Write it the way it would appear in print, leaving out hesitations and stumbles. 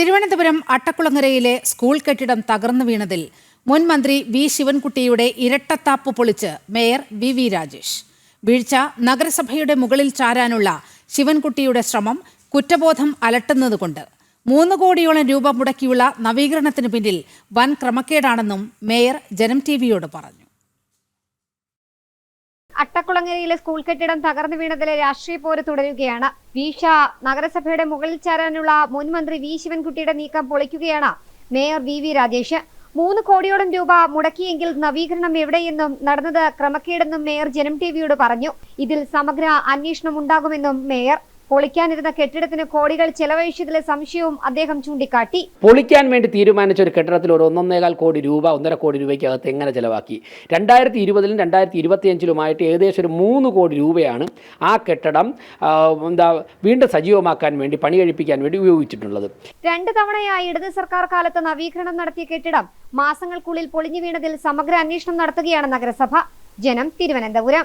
Thiruvananthapuram അട്ടക്കുളങ്ങരയിലെ school കെട്ടിടം തകർന്നു വീണതിൽ മുൻ മന്ത്രി വി ശിവൻകുട്ടിയുടെ ഇരട്ടത്താപ്പ് പൊളിച്ച് മേയർ വി രാജേഷ്. വീഴ്ച നഗരസഭയുടെ മുകളിൽ ചാരാനുള്ള ശിവൻകുട്ടിയുടെ ശ്രമം കുറ്റബോധം അലട്ടുന്നതുകൊണ്ട് 3 കോടിയോളം രൂപ മുടക്കിയുള്ള നവീകരണത്തിന് പിന്നിൽ വൻ ക്രമക്കേടാണെന്നും മേയർ ജനം ടിവിയോട് പറഞ്ഞു. അട്ടക്കുളങ്ങരയിലെ സ്കൂൾ കെട്ടിടം തകർന്നു വീണതിലെ രാഷ്ട്രീയ പോര് തുടരുകയാണ്. വീഴ്ച നഗരസഭയുടെ മുകളിൽ ചാരാനുള്ള മുൻ മന്ത്രി വി ശിവൻകുട്ടിയുടെ നീക്കം പൊളിക്കുകയാണ് മേയർ വി രാജേഷ്. 3 കോടിയോളം രൂപ മുടക്കിയെങ്കിൽ നവീകരണം എവിടെയെന്നും നടന്നത് ക്രമക്കേടെന്നും മേയർ ജനം ടിവിയോട് പറഞ്ഞു. ഇതിൽ സമഗ്ര അന്വേഷണം ഉണ്ടാകുമെന്നും മേയർ പൊളിക്കാനിരുന്ന കെട്ടിടത്തിന് കോടികൾ ചെലവഴിച്ചതിലെ സംശയവും അദ്ദേഹം ചൂണ്ടിക്കാട്ടി. പൊളിക്കാൻ വേണ്ടി തീരുമാനിച്ച ഒരു കെട്ടിടത്തിൽ ഒരു 1.25 കോടി രൂപ 1.5 കോടി രൂപയ്ക്കകത്ത് എങ്ങനെ ചെലവാക്കി? 2020-ലും 2025-ലുമായിട്ട് ഏകദേശം ഒരു 3 കോടി രൂപയാണ് ആ കെട്ടിടം വീണ്ടും സജീവമാക്കാൻ വേണ്ടി പണി കഴിപ്പിക്കാൻ വേണ്ടി ഉപയോഗിച്ചിട്ടുള്ളത്. 2 തവണയായി ഇടത് സർക്കാർ കാലത്ത് നവീകരണം നടത്തിയ കെട്ടിടം മാസങ്ങൾക്കുള്ളിൽ പൊളിഞ്ഞു വീണതിൽ സമഗ്ര അന്വേഷണം നടത്തുകയാണ് നഗരസഭ. ജനം, തിരുവനന്തപുരം.